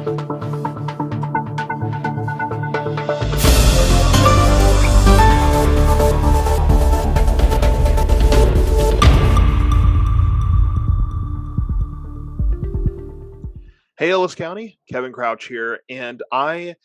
Hey, Ellis County, Kevin Crouch here, and I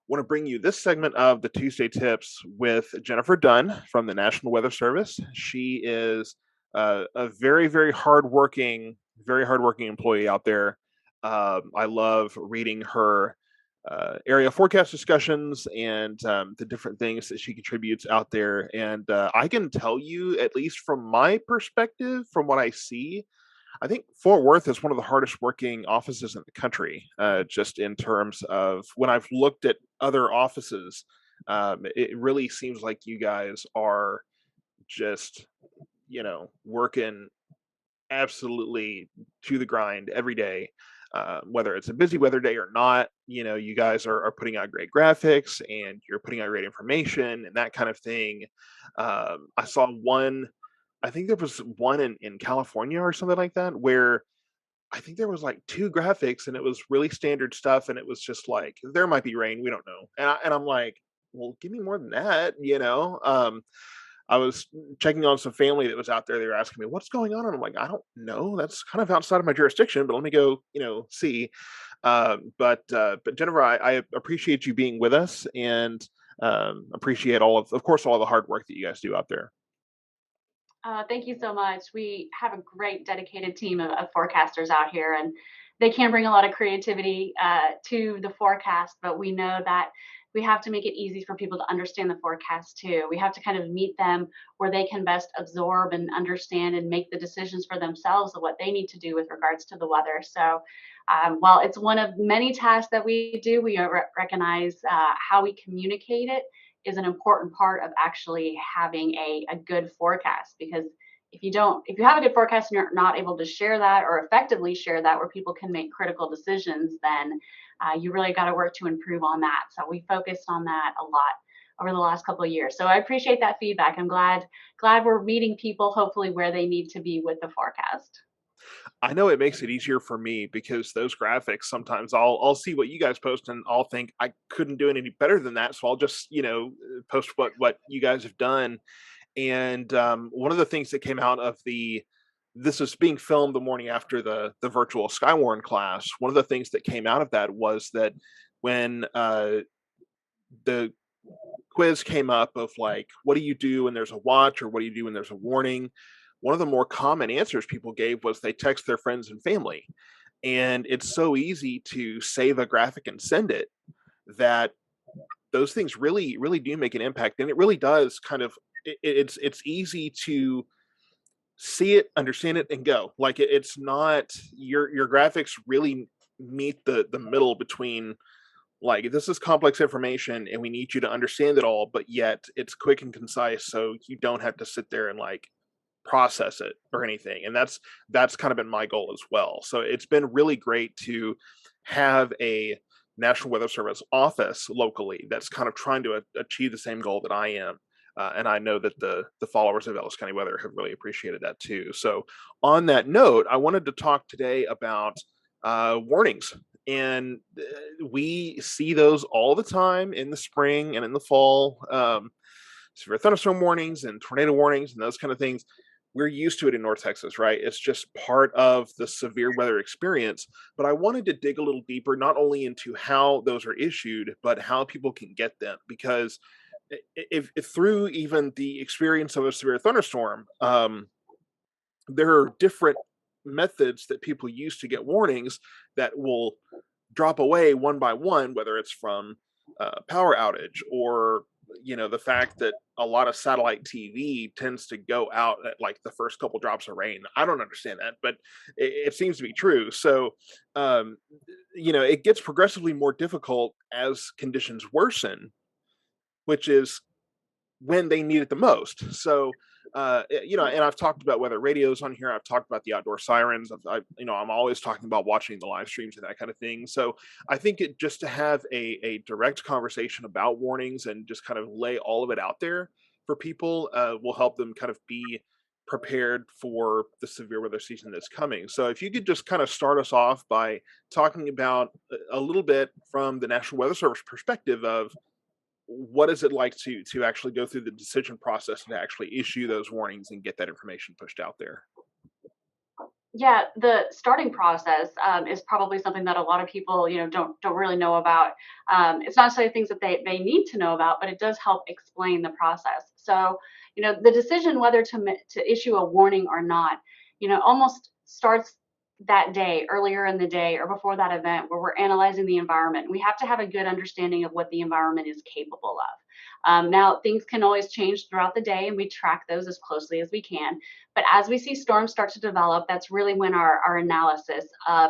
want to bring you this segment of the Tuesday Tips with Jennifer Dunn from the National Weather Service. She is a very hardworking employee out there. I love reading her area forecast discussions and the different things that she contributes out there. And I can tell you, at least from my perspective, from what I see, I think Fort Worth is one of the hardest working offices in the country, just in terms of when I've looked at other offices. It really seems like you guys are just, working absolutely to the grind every day. Whether it's a busy weather day or not, you guys are putting out great graphics and you're putting out great information and that kind of thing. I saw one, I think there was one in California or something like that, where I think there was like two graphics and it was really standard stuff. And it was just like, there might be rain. We don't know. And I'm like, well, give me more than that. I was checking on some family that was out there. They were asking me, what's going on? And I'm like, I don't know. That's kind of outside of my jurisdiction, but let me go, see. But Jennifer, I appreciate you being with us and appreciate of course, all the hard work that you guys do out there. Thank you so much. We have a great dedicated team of forecasters out here, and they can bring a lot of creativity to the forecast, but we know that we have to make it easy for people to understand the forecast too. We have to kind of meet them where they can best absorb and understand and make the decisions for themselves of what they need to do with regards to the weather. So while it's one of many tasks that we do, we recognize how we communicate it is an important part of actually having a good forecast. Because if you have a good forecast and you're not able to share that or effectively share that where people can make critical decisions, then you really got to work to improve on that. So we focused on that a lot over the last couple of years. So I appreciate that feedback. I'm glad we're meeting people hopefully where they need to be with the forecast. I know it makes it easier for me because those graphics sometimes I'll see what you guys post and I'll think I couldn't do it any better than that. So I'll just, post what you guys have done. And one of the things that came out of this is being filmed the morning after the virtual Skywarn class. One of the things that came out of that was that when the quiz came up of like, what do you do when there's a watch or what do you do when there's a warning? One of the more common answers people gave was they text their friends and family. And it's so easy to save a graphic and send it that those things really, really do make an impact. And it really does kind of, it's easy to see it, understand it, and go. Like it's not your graphics really meet the middle between like this is complex information and we need you to understand it all, but yet it's quick and concise, so you don't have to sit there and like process it or anything. And that's kind of been my goal as well. So it's been really great to have a National Weather Service office locally that's kind of trying to achieve the same goal that I am. And I know that the followers of Ellis County Weather have really appreciated that too. So on that note, I wanted to talk today about warnings. And we see those all the time in the spring and in the fall. Severe thunderstorm warnings and tornado warnings and those kind of things. We're used to it in North Texas, right? It's just part of the severe weather experience. But I wanted to dig a little deeper, not only into how those are issued, but how people can get them. Because if through even the experience of a severe thunderstorm, there are different methods that people use to get warnings that will drop away one by one, whether it's from power outage or the fact that a lot of satellite TV tends to go out at like the first couple drops of rain. I don't understand that, but it seems to be true. So it gets progressively more difficult as conditions worsen, which is when they need it the most. So and I've talked about weather radios on here. I've talked about the outdoor sirens. I'm always talking about watching the live streams and that kind of thing. So I think it just to have a direct conversation about warnings and just kind of lay all of it out there for people will help them kind of be prepared for the severe weather season that's coming. So if you could just kind of start us off by talking about a little bit from the National Weather Service perspective of what is it like to actually go through the decision process and to actually issue those warnings and get that information pushed out there. Yeah, the starting process is probably something that a lot of people, don't really know about. It's not necessarily things that they need to know about, but it does help explain the process. So, the decision whether to issue a warning or not, almost starts that day, earlier in the day, or before that event, where we're analyzing the environment. We have to have a good understanding of what the environment is capable of. Now, things can always change throughout the day, and we track those as closely as we can. But as we see storms start to develop, that's really when our analysis,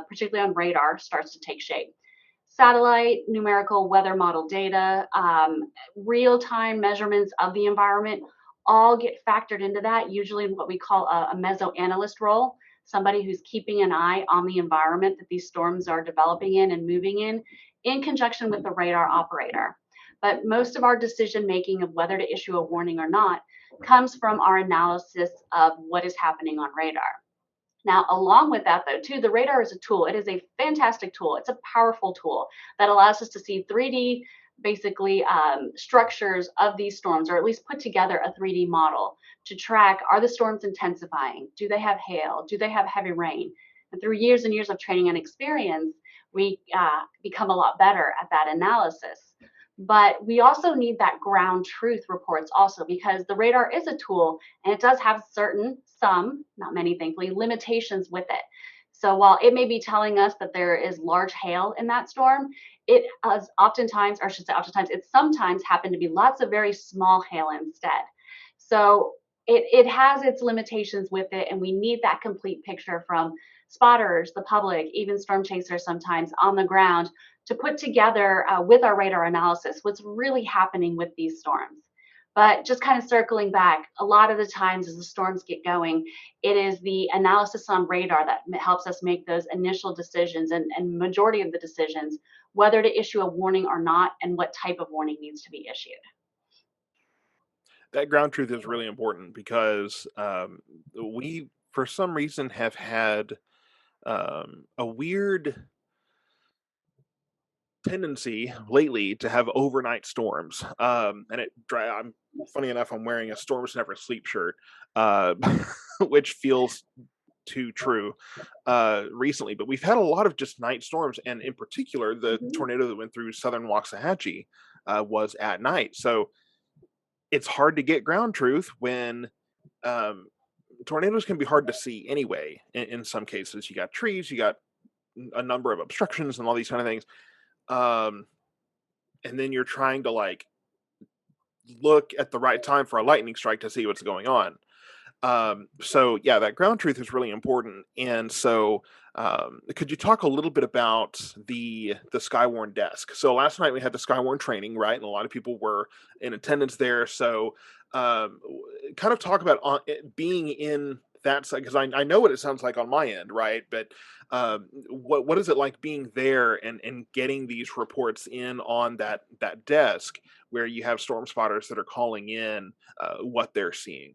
particularly on radar, starts to take shape. Satellite, numerical weather model data, real-time measurements of the environment all get factored into that, usually in what we call a mesoanalyst role, somebody who's keeping an eye on the environment that these storms are developing in and moving in conjunction with the radar operator. But most of our decision making of whether to issue a warning or not comes from our analysis of what is happening on radar. Now, along with that, though, too, the radar is a tool. It is a fantastic tool. It's a powerful tool that allows us to see 3D, basically, structures of these storms, or at least put together a 3D model to track, are the storms intensifying? Do they have hail? Do they have heavy rain? And through years and years of training and experience, we become a lot better at that analysis. But we also need that ground truth reports also, because the radar is a tool and it does have some, not many, thankfully, limitations with it. So while it may be telling us that there is large hail in that storm, it has oftentimes, or I should say oftentimes, it sometimes happen to be lots of very small hail instead. So it has its limitations with it, and we need that complete picture from spotters, the public, even storm chasers sometimes on the ground, to put together with our radar analysis what's really happening with these storms. But just kind of circling back, a lot of the times as the storms get going, it is the analysis on radar that helps us make those initial decisions, and majority of the decisions, whether to issue a warning or not, and what type of warning needs to be issued. That ground truth is really important because we, for some reason, have had a weird tendency lately to have overnight storms. And I'm funny enough, I'm wearing a Storms Never Sleep shirt, uh, which feels too true recently. But we've had a lot of just night storms, and in particular, the Mhm. tornado that went through southern Waxahachie was at night. So it's hard to get ground truth when um, tornadoes can be hard to see anyway. In some cases, you got trees, you got a number of obstructions, and all these kind of things. Um, and then you're trying to like look at the right time for a lightning strike to see what's going on. So yeah, that ground truth is really important. And so, could you talk a little bit about the Skywarn desk? So last night we had the Skywarn training, right? And a lot of people were in attendance there. So, kind of talk about being in that side, because I know what it sounds like on my end, right? But what is it like being there and getting these reports in on that desk where you have storm spotters that are calling in what they're seeing?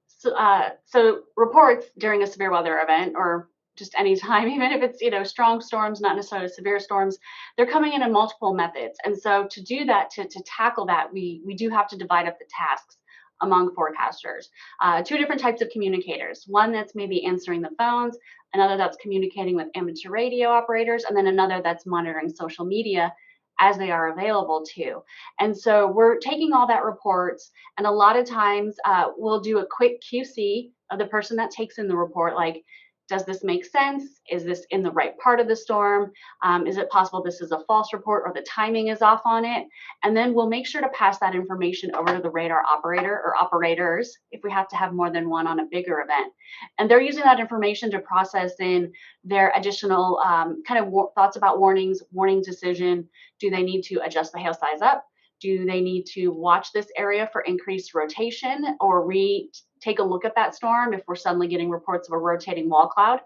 So reports during a severe weather event, or just any time, even if it's strong storms, not necessarily severe storms, they're coming in multiple methods. And so to do that, to tackle that, we do have to divide up the tasks among forecasters. Two different types of communicators: one that's maybe answering the phones, another that's communicating with amateur radio operators, and then another that's monitoring social media as they are available to. And so we're taking all that reports, and a lot of times we'll do a quick QC of the person that takes in the report, like, does this make sense? Is this in the right part of the storm? Is it possible this is a false report, or the timing is off on it? And then we'll make sure to pass that information over to the radar operator, or operators, if we have to have more than one on a bigger event. And they're using that information to process in their additional kind of thoughts about warnings, warning decision. Do they need to adjust the hail size up? Do they need to watch this area for increased rotation, or take a look at that storm if we're suddenly getting reports of a rotating wall cloud,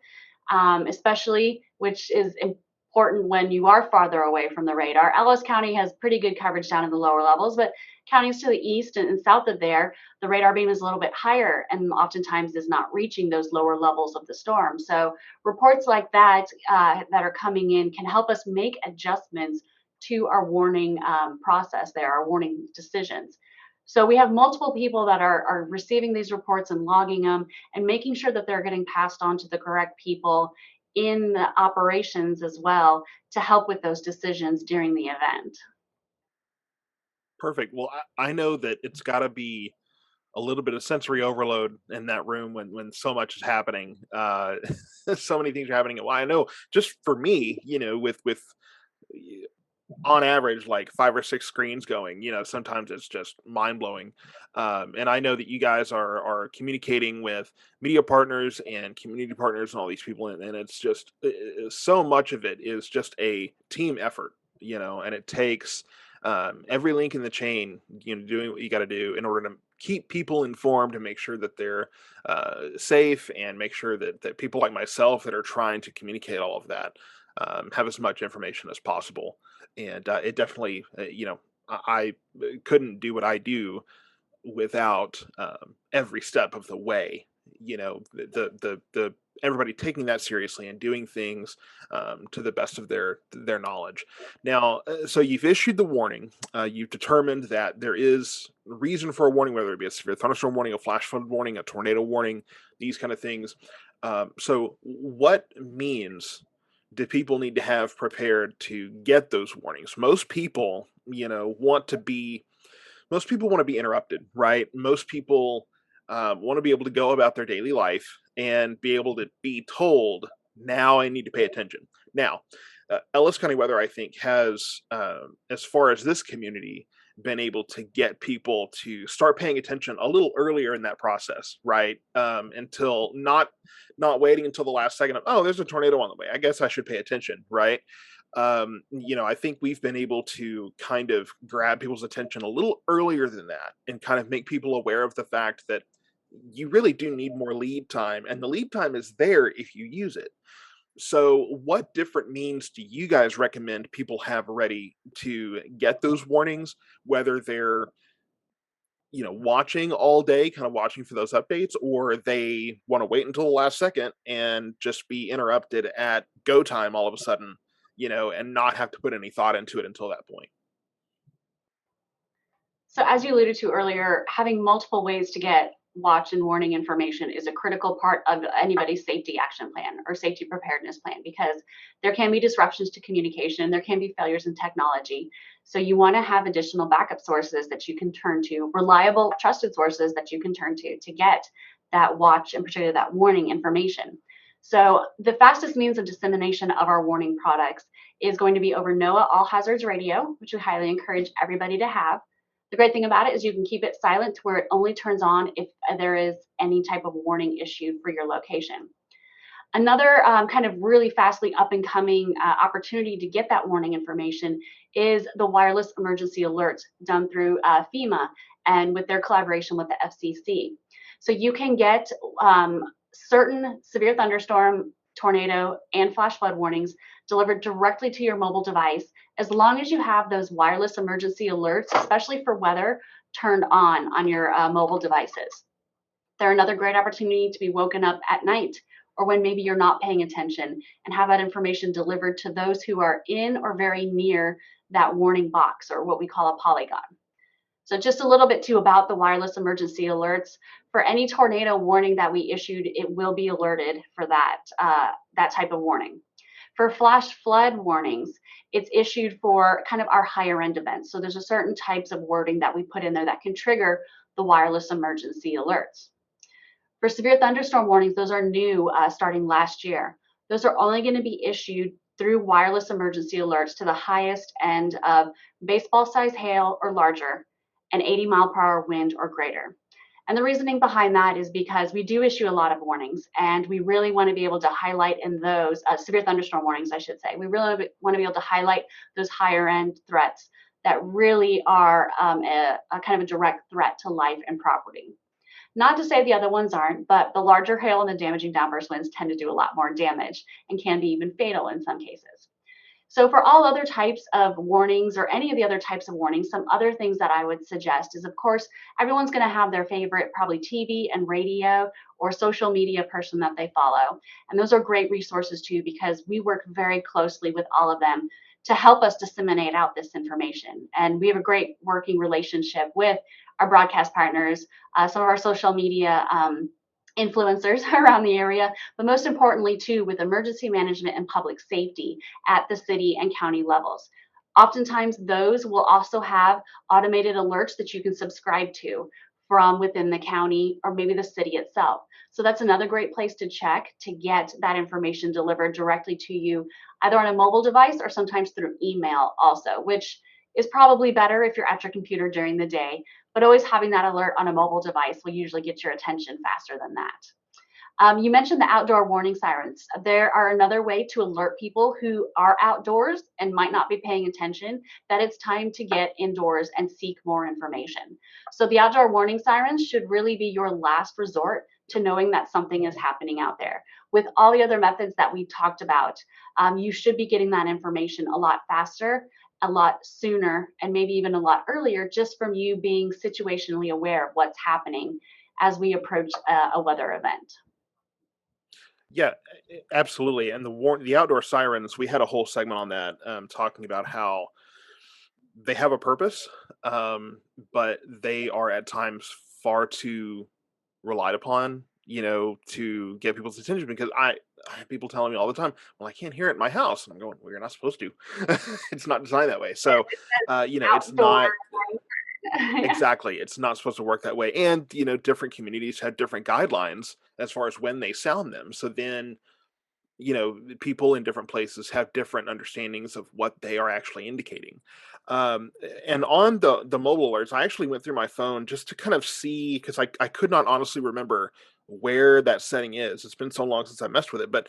especially, which is important when you are farther away from the radar. Ellis County has pretty good coverage down in the lower levels, but Counties to the east and south of there, the radar beam is a little bit higher and oftentimes is not reaching those lower levels of the storm. So reports like that that are coming in can help us make adjustments to our warning process there, our warning decisions. So we have multiple people that are receiving these reports and logging them and making sure that they're getting passed on to the correct people in the operations as well to help with those decisions during the event. Perfect. Well, I know that it's got to be a little bit of sensory overload in that room when so much is happening. So many things are happening. Well, I know just for me, with on average like 5 or 6 screens going, sometimes it's just mind blowing. And I know that you guys are communicating with media partners and community partners and all these people, and it's just so much of it is just a team effort, and it takes every link in the chain, doing what you got to do in order to keep people informed and make sure that they're safe, and make sure that people like myself that are trying to communicate all of that have as much information as possible. And it definitely, I couldn't do what I do without every step of the way. The everybody taking that seriously and doing things to the best of their knowledge. Now, so you've issued the warning. You've determined that there is reason for a warning, whether it be a severe thunderstorm warning, a flash flood warning, a tornado warning, these kind of things. So, what means do people need to have prepared to get those warnings? Most people want to be interrupted, right? Most people want to be able to go about their daily life and be able to be told, now I need to pay attention. Now, Ellis County Weather, I think, has, as far as this community, been able to get people to start paying attention a little earlier in that process, right? Until not waiting until the last second of, oh, there's a tornado on the way, I guess I should pay attention, right? I think we've been able to kind of grab people's attention a little earlier than that and kind of make people aware of the fact that you really do need more lead time, and the lead time is there if you use it. So, what different means do you guys recommend people have ready to get those warnings, whether they're, watching all day, kind of watching for those updates, or they want to wait until the last second and just be interrupted at go time all of a sudden, and not have to put any thought into it until that point? So, as you alluded to earlier, having multiple ways to get watch and warning information is a critical part of anybody's safety action plan or safety preparedness plan, because there can be disruptions to communication, there can be failures in technology. So, you want to have additional backup sources that you can turn to, reliable, trusted sources that you can turn to get that watch and particularly that warning information. So, the fastest means of dissemination of our warning products is going to be over Noaa All Hazards Radio, which we highly encourage everybody to have. The great thing about it is you can keep it silent to where it only turns on if there is any type of warning issued for your location. Another kind of really fastly up and coming opportunity to get that warning information is the wireless emergency alerts done through FEMA and with their collaboration with the FCC. So you can get certain severe thunderstorm, tornado, and flash flood warnings delivered directly to your mobile device as long as you have those wireless emergency alerts, especially for weather, turned on your mobile devices. They're another great opportunity to be woken up at night or when maybe you're not paying attention and have that information delivered to those who are in or very near that warning box, or what we call a polygon. So just a little bit too about the wireless emergency alerts. For any tornado warning that we issued, it will be alerted for that type of warning. For flash flood warnings, it's issued for kind of our higher end events. So there's a certain types of wording that we put in there that can trigger the wireless emergency alerts. For severe thunderstorm warnings, those are new starting last year. Those are only going to be issued through wireless emergency alerts to the highest end of baseball size hail or larger and 80-mile-per-hour wind or greater. And the reasoning behind that is because we do issue a lot of warnings, and we really want to be able to highlight in those severe thunderstorm warnings, I should say. We really want to be able to highlight those higher end threats that really are a kind of a direct threat to life and property. Not to say the other ones aren't, but the larger hail and the damaging downburst winds tend to do a lot more damage and can be even fatal in some cases. So for all other types of warnings or any of the other types of warnings, some other things that I would suggest is, of course, everyone's going to have their favorite, probably TV and radio or social media person that they follow. And those are great resources too, because we work very closely with all of them to help us disseminate out this information. And we have a great working relationship with our broadcast partners, some of our social media influencers around the area, but most importantly, too, with emergency management and public safety at the city and county levels. Oftentimes, those will also have automated alerts that you can subscribe to from within the county or maybe the city itself. So that's another great place to check to get that information delivered directly to you, either on a mobile device or sometimes through email also, which is probably better if you're at your computer during the day, but always having that alert on a mobile device will usually get your attention faster than that. You mentioned the outdoor warning sirens. There are another way to alert people who are outdoors and might not be paying attention that it's time to get indoors and seek more information. So the outdoor warning sirens should really be your last resort to knowing that something is happening out there. With all the other methods that we talked about, you should be getting that information a lot faster, a lot sooner, and maybe even a lot earlier, just from you being situationally aware of what's happening as we approach a weather event. Yeah, absolutely. And the outdoor sirens, we had a whole segment on that, talking about how they have a purpose, but they are at times far too relied upon, to get people's attention because I have people telling me all the time, "Well, I can't hear it in my house." And I'm going, "Well, you're not supposed to." It's not designed that way. So, it's Outdoor. not Yeah. exactly. It's not supposed to work that way. And, different communities have different guidelines as far as when they sound them. So then, people in different places have different understandings of what they are actually indicating. Um, and on the mobile alerts, I actually went through my phone just to kind of see because I could not honestly remember where that setting is. It's been so long since I messed with it. But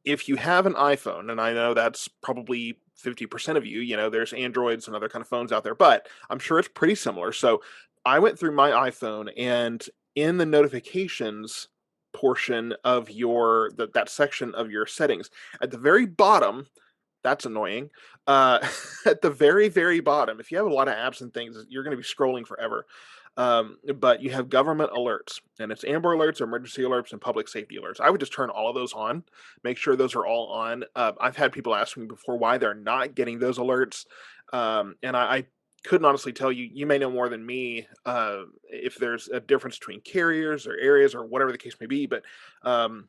if you have an iPhone, and I know that's probably 50% of you, there's Androids and other kind of phones out there, but I'm sure it's pretty similar. So I went through my iPhone and in the notifications portion of that section of your settings. At the very bottom, that's annoying. Uh, at the very, very bottom, if you have a lot of apps and things, you're going to be scrolling forever. But you have government alerts, and it's Amber alerts, emergency alerts, and public safety alerts. I would just turn all of those on, make sure those are all on. I've had people ask me before why they're not getting those alerts, and I couldn't honestly tell you. You may know more than me if there's a difference between carriers or areas or whatever the case may be, but um,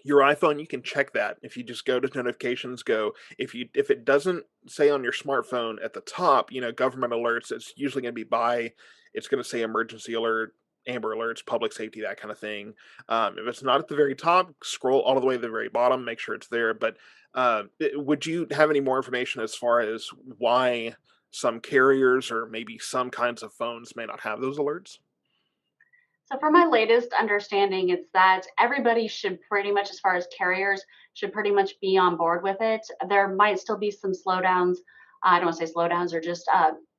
your iPhone, you can check that if you just go to notifications, go if it doesn't say on your smartphone at the top, government alerts, it's usually going to be it's going to say emergency alert, Amber alerts, public safety, that kind of thing. If it's not at the very top, scroll all the way to the very bottom, make sure it's there. But would you have any more information as far as why some carriers or maybe some kinds of phones may not have those alerts? So for my latest understanding, it's that everybody should pretty much, as far as carriers, should pretty much be on board with it. There might still be some slowdowns. I don't want to say slowdowns, or just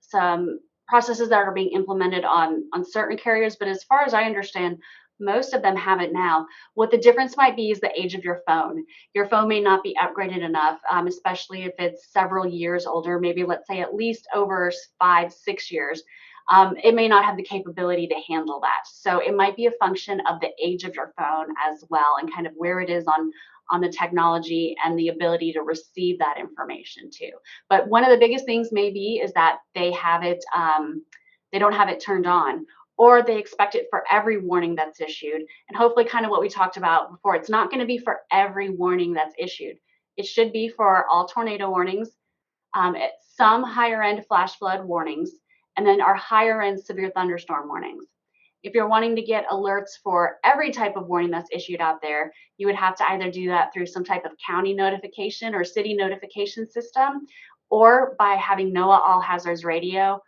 some processes that are being implemented on certain carriers. But as far as I understand, most of them have it now. What the difference might be is the age of your phone. Your phone may not be upgraded enough, especially if it's several years older. Maybe let's say at least over 5, 6 years, it may not have the capability to handle that. So it might be a function of the age of your phone as well, and kind of where it is on the technology and the ability to receive that information too. But one of the biggest things maybe is that they don't have it turned on, or they expect it for every warning that's issued. And hopefully, kind of what we talked about before, it's not going to be for every warning that's issued. It should be for all tornado warnings, some higher end flash flood warnings, and then our higher end severe thunderstorm warnings. If you're wanting to get alerts for every type of warning that's issued out there, you would have to either do that through some type of county notification or city notification system, or by having Noaa All Hazards Radio,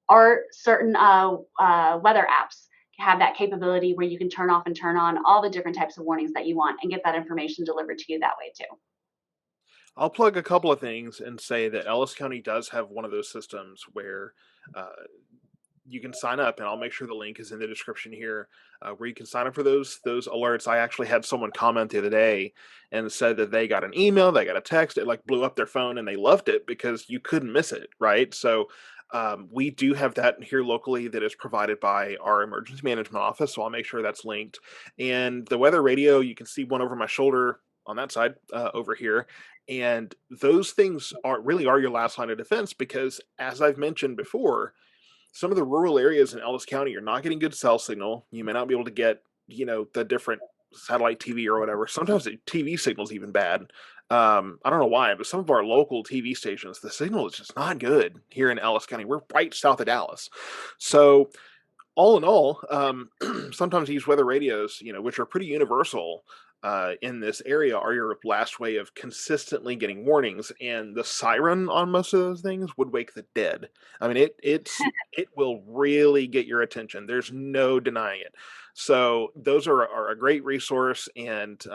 or certain weather apps have that capability where you can turn off and turn on all the different types of warnings that you want and get that information delivered to you that way too. I'll plug a couple of things and say that Ellis County does have one of those systems where uh, you can sign up, and I'll make sure the link is in the description here, where you can sign up for those alerts. I actually had someone comment the other day and said that they got an email, they got a text, it like blew up their phone, and they loved it because you couldn't miss it, right? So we do have that here locally that is provided by our emergency management office. So I'll make sure that's linked. And the weather radio, you can see one over my shoulder on that side over here. And those things are your last line of defense because, as I've mentioned before, some of the rural areas in Ellis County are not getting good cell signal. You may not be able to get, the different satellite TV or whatever. Sometimes the TV signal's even bad. I don't know why, but some of our local TV stations, the signal is just not good here in Ellis County. We're right south of Dallas. So all in all, sometimes these weather radios, which are pretty universal in this area, are your last way of consistently getting warnings. And the siren on most of those things would wake the dead. I mean, it will really get your attention. There's no denying it. So those are a great resource, and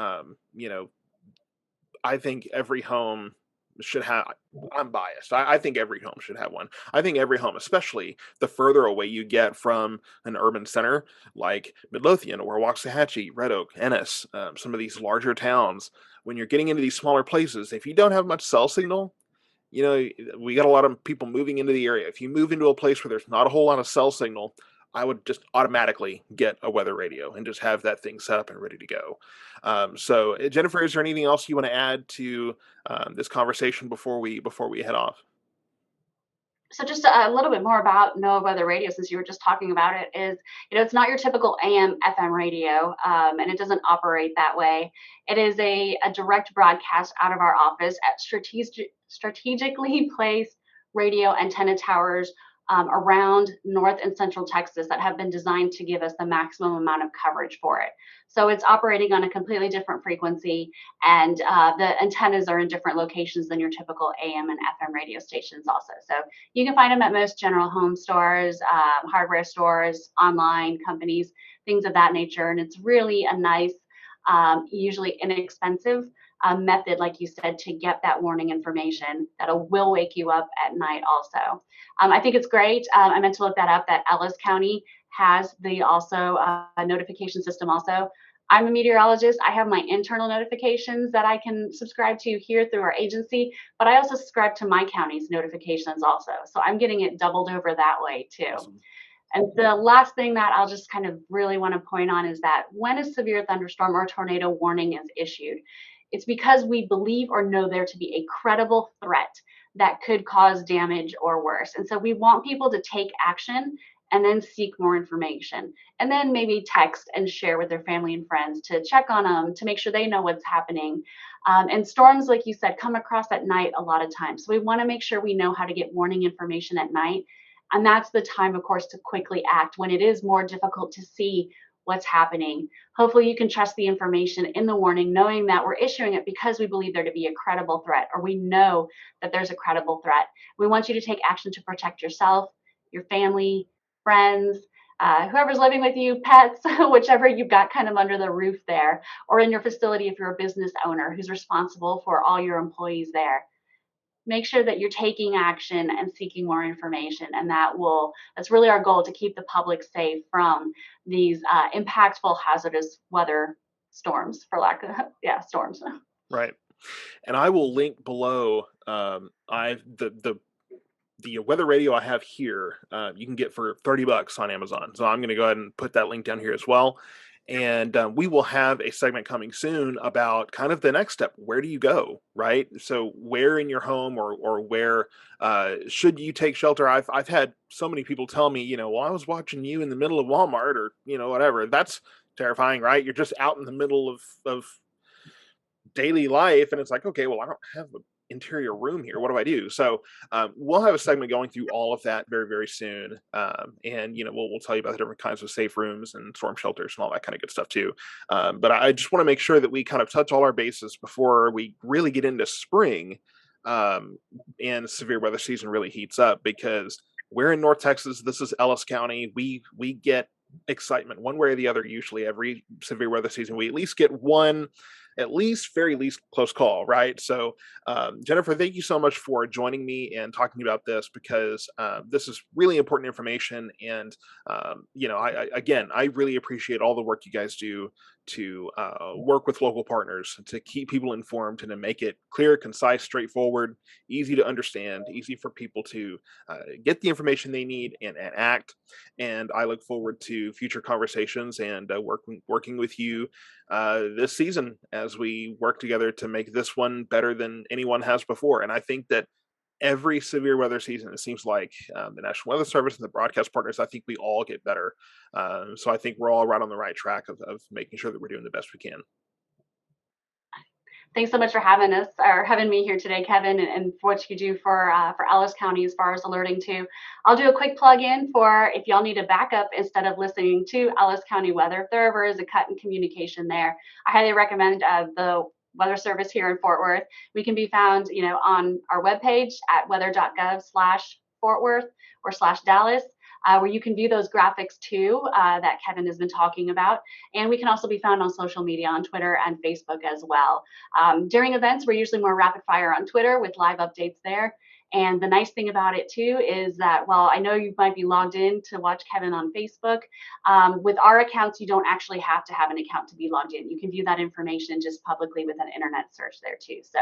I think every home should have. I'm biased. I think every home should have one. I think every home, especially the further away you get from an urban center like Midlothian or Waxahachie, Red Oak, Ennis, some of these larger towns, when you're getting into these smaller places, if you don't have much cell signal, we got a lot of people moving into the area. If you move into a place where there's not a whole lot of cell signal, I would just automatically get a weather radio and just have that thing set up and ready to go. So, Jennifer, is there anything else you want to add to this conversation before we head off? So just a little bit more about Noaa Weather Radio, since you were just talking about it, is, it's not your typical AM FM radio, and it doesn't operate that way. It is a direct broadcast out of our office at strategically placed radio antenna towers around North and Central Texas that have been designed to give us the maximum amount of coverage for it. So it's operating on a completely different frequency, and the antennas are in different locations than your typical AM and FM radio stations also. So you can find them at most general home stores, hardware stores, online companies, things of that nature. And it's really a nice, usually inexpensive method, like you said, to get that warning information that will wake you up at night also. I think it's great. I meant to look that up, that Ellis County has the also notification system also. I'm a meteorologist. I have my internal notifications that I can subscribe to here through our agency, but I also subscribe to my county's notifications also. So I'm getting it doubled over that way too. Awesome. And the last thing that I'll just kind of really want to point on is that when a severe thunderstorm or tornado warning is issued, it's because we believe or know there to be a credible threat that could cause damage or worse. And so we want people to take action and then seek more information, and then maybe text and share with their family and friends to check on them, to make sure they know what's happening. And storms, like you said, come across at night a lot of times. So we want to make sure we know how to get warning information at night. And that's the time, of course, to quickly act when it is more difficult to see what's happening. Hopefully you can trust the information in the warning, knowing that we're issuing it because we believe there to be a credible threat, or we know that there's a credible threat. We want you to take action to protect yourself, your family, friends, whoever's living with you, pets, whichever you've got kind of under the roof there, or in your facility if you're a business owner who's responsible for all your employees there. Make sure that you're taking action and seeking more information, and that's really our goal, to keep the public safe from these impactful hazardous weather storms, for lack of storms. Right. And I will link below the weather radio I have here. You can get for $30 on Amazon. So I'm going to go ahead and put that link down here as well. And we will have a segment coming soon about kind of the next step. Where do you go, right? So where in your home or where should you take shelter? I've had so many people tell me, well, I was watching you in the middle of Walmart or, whatever. That's terrifying, right? You're just out in the middle of daily life. And it's like, okay, well, I don't have an interior room here. What do I do? So we'll have a segment going through all of that very, very soon. And, we'll tell you about the different kinds of safe rooms and storm shelters and all that kind of good stuff too. But I just want to make sure that we kind of touch all our bases before we really get into spring and severe weather season really heats up, because we're in North Texas. This is Ellis County. We get excitement one way or the other. Usually every severe weather season, we at least get one at least, very least, close call, right? So, Jennifer, thank you so much for joining me and talking about this, because this is really important information. And again, I really appreciate all the work you guys do to work with local partners to keep people informed and to make it clear, concise, straightforward, easy to understand, easy for people to get the information they need and act. And I look forward to future conversations and working with you this season as we work together to make this one better than anyone has before. And I think that every severe weather season, it seems like the National Weather Service and the broadcast partners, I think we all get better. So I think we're all right on the right track of making sure that we're doing the best we can. Thanks so much for having us, or having me here today, Kevin, and for what you do for Ellis County as far as alerting too. I'll do a quick plug in for if y'all need a backup instead of listening to Ellis County weather. If there ever is a cut in communication there, I highly recommend the Weather Service here in Fort Worth. We can be found, on our webpage at weather.gov/Fort Worth or /Dallas. Where you can view those graphics too that Kevin has been talking about. And we can also be found on social media, on Twitter and Facebook as well. During events, we're usually more rapid fire on Twitter with live updates there. And the nice thing about it too is that while I know you might be logged in to watch Kevin on Facebook, with our accounts, you don't actually have to have an account to be logged in. You can view that information just publicly with an internet search there too. So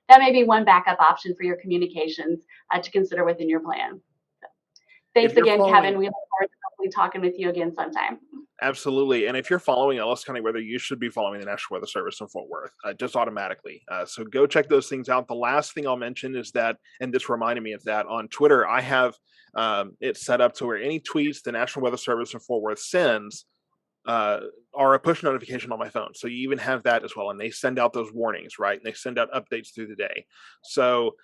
that may be one backup option for your communications to consider within your plan. If Thanks you're again, following, Kevin. We look forward to hopefully talking with you again sometime. absolutely, and if you're following Ellis County weather, you should be following the National Weather Service in Fort Worth just automatically. So go check those things out. The last thing I'll mention is that, and this reminded me of that, on Twitter, I have it set up to where any tweets the National Weather Service in Fort Worth sends are a push notification on my phone. So you even have that as well, and they send out those warnings, right? And they send out updates through the day. So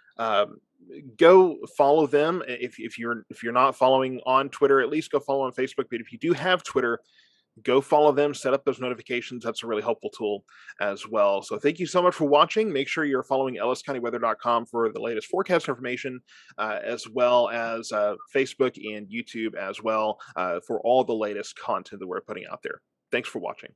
go follow them. If you're not following on Twitter, at least go follow on Facebook. But if you do have Twitter, go follow them, set up those notifications. That's a really helpful tool as well. So thank you so much for watching. Make sure you're following elliscountyweather.com for the latest forecast information, as well as Facebook and YouTube as well, for all the latest content that we're putting out there. Thanks for watching.